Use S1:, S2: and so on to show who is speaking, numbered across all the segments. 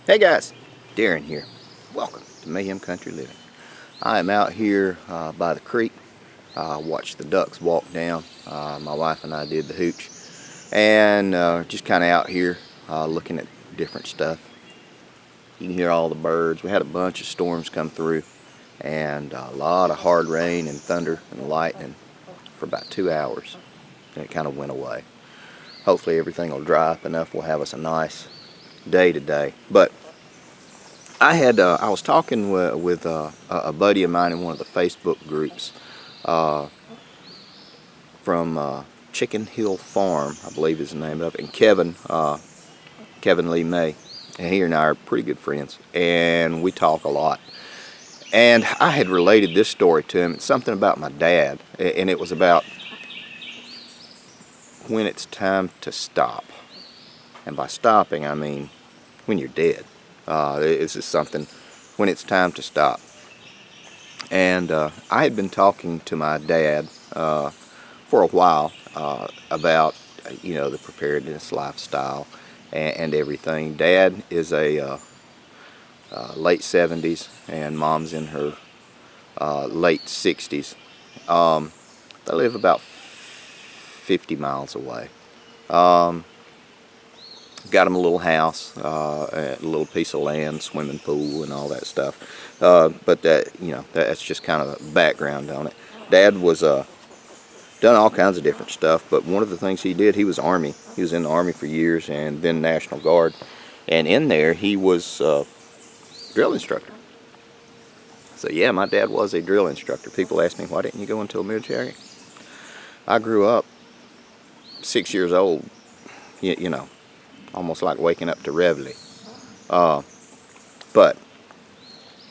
S1: Hey guys, Darren here. Welcome to Mayhem Country Living. I am out here by the creek. Watched the ducks walk down. My wife and I did the hooch, and just kind of out here looking at different stuff. You can hear all the birds. We had a bunch of storms come through, and a lot of hard rain and thunder and lightning for about 2 hours, and it kind of went away. Hopefully everything will dry up enough. We'll have us a nice day today. But I was talking with a buddy of mine in one of the Facebook groups from Chicken Hill Farm, I believe is the name of it, and Kevin Lee May, and he and I are pretty good friends, and we talk a lot. And I had related this story to him. It's something about my dad, and it was about when it's time to stop. And by stopping, I mean when you're dead. This is something when it's time to stop. And I had been talking to my dad for a while about the preparedness lifestyle and everything. Dad is a late 70s, and Mom's in her late 60s. They live about 50 miles away. Got them a little house, a little piece of land, swimming pool, and all that stuff. But that's just kind of the background on it. Dad was done all kinds of different stuff, but one of the things he did, he was Army. He was in the Army for years, and then National Guard. And in there, he was a drill instructor. So yeah, my dad was a drill instructor. People ask me, why didn't you go into the military? I grew up 6 years old, almost like waking up to reveille. But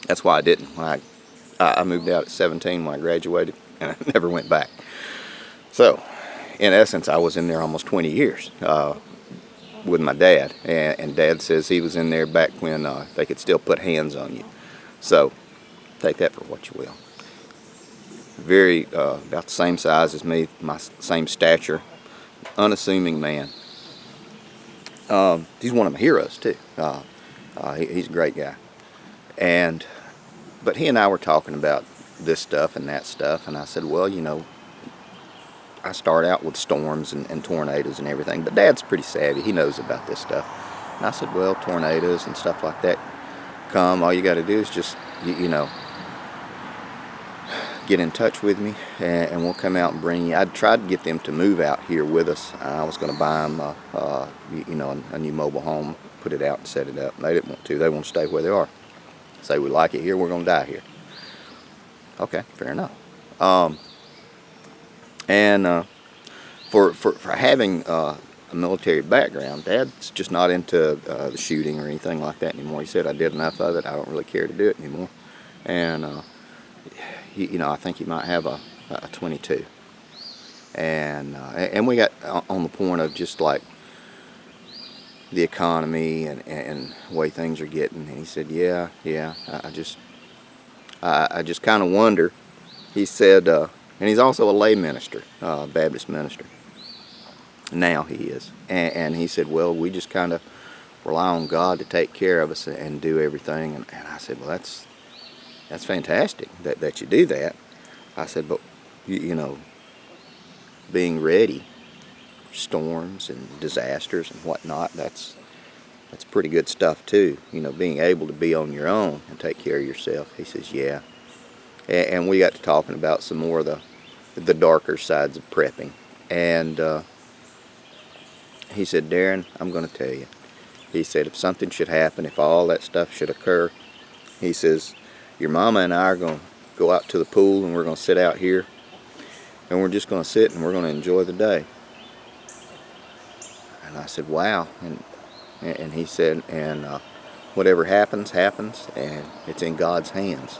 S1: that's why I didn't. I moved out at 17 when I graduated, and I never went back. So, in essence, I was in there almost 20 years with my dad. And Dad says he was in there back when they could still put hands on you. So, take that for what you will. Very, about the same size as me, my same stature, unassuming man. He's one of my heroes too. He's a great guy. But he and I were talking about this stuff and that stuff, and I said, well, I start out with storms and tornadoes and everything, but Dad's pretty savvy. He knows about this stuff. And I said, well, tornadoes and stuff like that come. All you got to do is just, get in touch with me, and we'll come out and bring you. I'd tried to get them to move out here with us. I was going to buy them, a new mobile home, put it out and set it up. They didn't want to. They want to stay where they are. Say we like it here, we're going to die here. Okay, fair enough. For having a military background, Dad's just not into the shooting or anything like that anymore. He said, I did enough of it. I don't really care to do it anymore. And I think he might have a 22. And we got on the point of just like the economy and the way things are getting. And he said, yeah, I just kind of wonder. He said, and he's also a lay minister, Baptist minister. Now he is. And he said, well, we just kind of rely on God to take care of us and do everything. And I said, well, that's fantastic that you do that. I said, but being ready for storms and disasters and whatnot, that's pretty good stuff too. Being able to be on your own and take care of yourself. He says, yeah. And we got to talking about some more of the darker sides of prepping. And he said, Darren, I'm going to tell you. He said, if something should happen, if all that stuff should occur, he says, your mama and I are going to go out to the pool, and we're going to sit out here, and we're just going to sit and we're going to enjoy the day. And I said, wow. And he said, and whatever happens, happens, and it's in God's hands.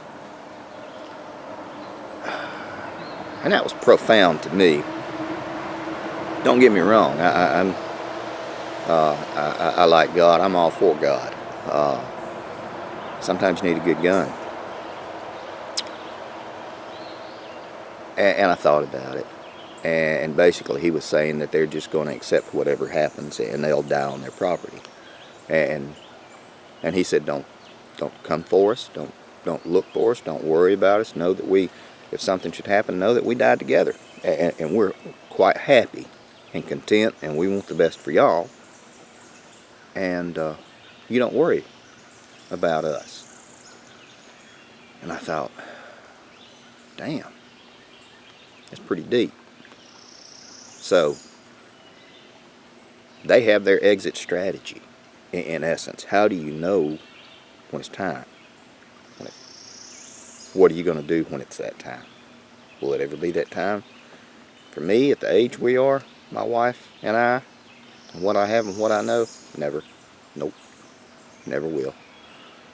S1: And that was profound to me. Don't get me wrong. I like God. I'm all for God. Sometimes you need a good gun. And I thought about it. And basically he was saying that they're just going to accept whatever happens and they'll die on their property. And And he said, don't come for us. Don't look for us. Don't worry about us. Know that if something should happen, know that we died together. And we're quite happy and content, and we want the best for y'all. And you don't worry about us. And I thought, damn, that's pretty deep. So they have their exit strategy, in essence. How do you know when it's time? What are you going to do when it's that time? Will it ever be that time? For me, at the age we are, my wife and I, and what I have and what I know, never. Nope. Never will.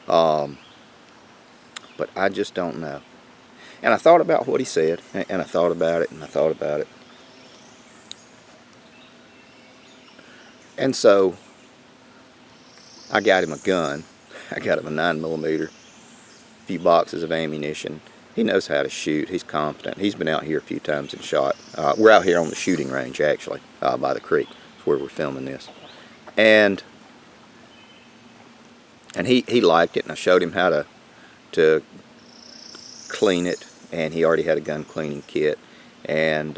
S1: But I just don't know. And I thought about what he said, and I thought about it, and I thought about it. And so I got him a gun. I got him a 9mm, a few boxes of ammunition. He knows how to shoot. He's competent. He's been out here a few times and shot. We're out here on the shooting range, actually, by the creek. That's where we're filming this. And he liked it, and I showed him how to clean it, and he already had a gun cleaning kit. And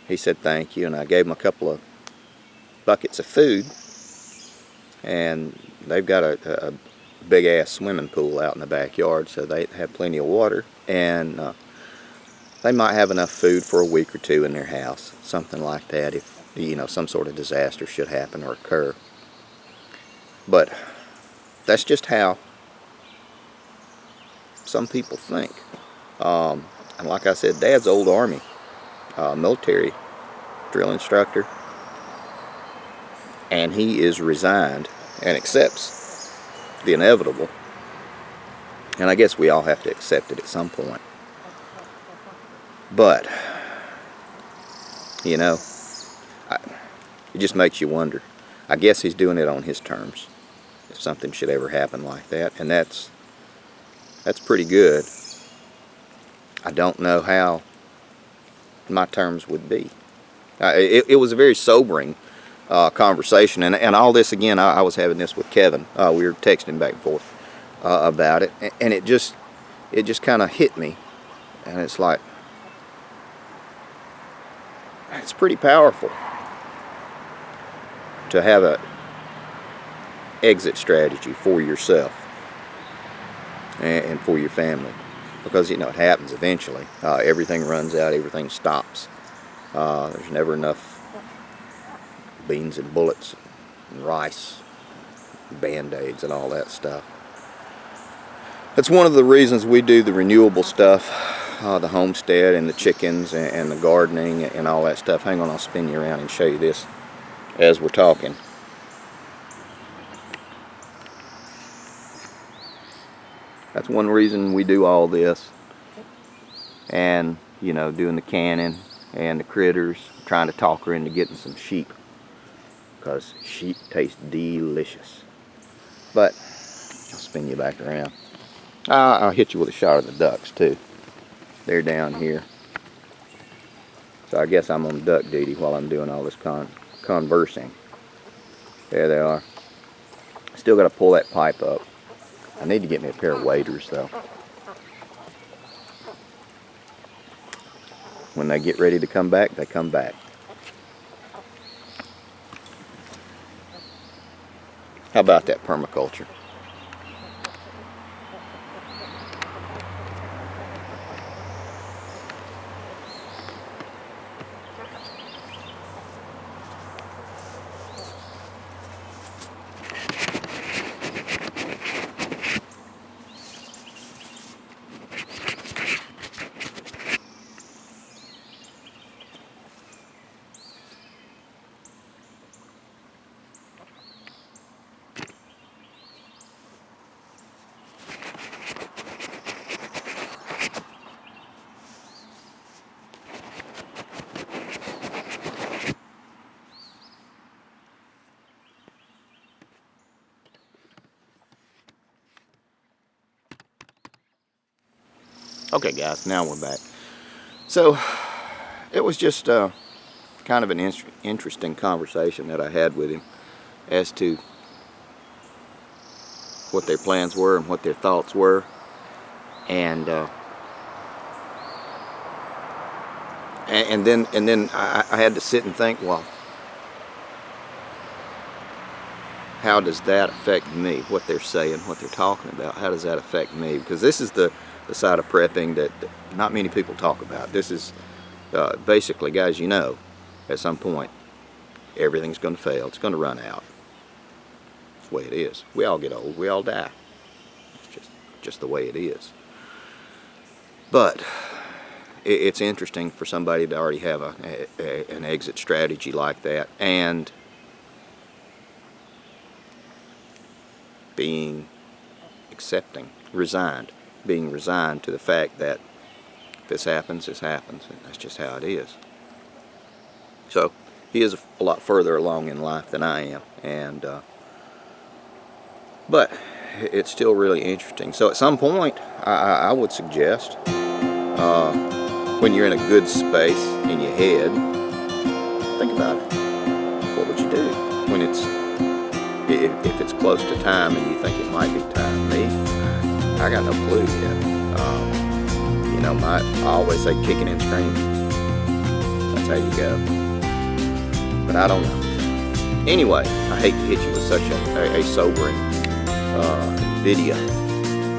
S1: he said thank you, and I gave him a couple of buckets of food, and they've got a big ass swimming pool out in the backyard, so they have plenty of water, and they might have enough food for a week or two in their house, something like that, if some sort of disaster should happen or occur. But that's just how some people think. And like I said, Dad's old Army, military drill instructor, and he is resigned and accepts the inevitable. And I guess we all have to accept it at some point. But, it just makes you wonder. I guess he's doing it on his terms, if something should ever happen like that. And that's pretty good. I don't know how my terms would be. It was a very sobering conversation, and all this, again, I was having this with Kevin. We were texting back and forth about it, and it just kind of hit me, and it's like, it's pretty powerful to have a exit strategy for yourself and for your family, because it happens eventually. Everything runs out, everything stops. There's never enough beans and bullets and rice, Band-Aids and all that stuff. That's one of the reasons we do the renewable stuff, the homestead and the chickens and the gardening and all that stuff. Hang on, I'll spin you around and show you this as we're talking. That's one reason we do all this. And, doing the canning and the critters, trying to talk her into getting some sheep, because sheep taste delicious. But I'll spin you back around. I'll hit you with a shot of the ducks too. They're down here. So I guess I'm on duck duty while I'm doing all this conversing. There they are. Still got to pull that pipe up. I need to get me a pair of waders though. When they get ready to come back, they come back. How about that permaculture? Okay guys, now we're back. So it was just kind of an interesting conversation that I had with him as to what their plans were and what their thoughts were. And then I had to sit and think, well, how does that affect me? What they're saying, what they're talking about, how does that affect me? Because this is the side of prepping that not many people talk about. This is basically, guys, you know, at some point, everything's going to fail. It's going to run out. It's the way it is. We all get old. We all die. It's just the way it is. But it's interesting for somebody to already have an exit strategy like that, and being being resigned to the fact that if this happens, this happens, and that's just how it is. So he is a lot further along in life than I am, and but it's still really interesting. So at some point, I would suggest, when you're in a good space in your head, think about it. What would you do when if it's close to time and you think it might be time? Me, I got no clue yet. You know, I always say kicking and screaming. That's how you go. But I don't know. Anyway, I hate to hit you with such a sobering video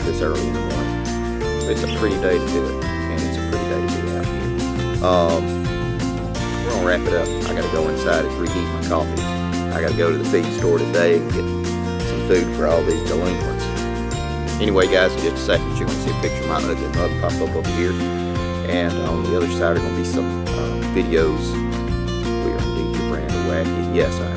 S1: this early in the morning. It's a pretty day to do it, and it's a pretty day to be out here. We're gonna wrap it up. I gotta go inside and reheat my coffee. I gotta go to the feed store today and get some food for all these delinquents. Anyway, guys, in just a second, you're gonna see a picture of my ugly mug pop up over here, and on the other side are gonna be some videos. We are indeed your brand of wacky. Yes, I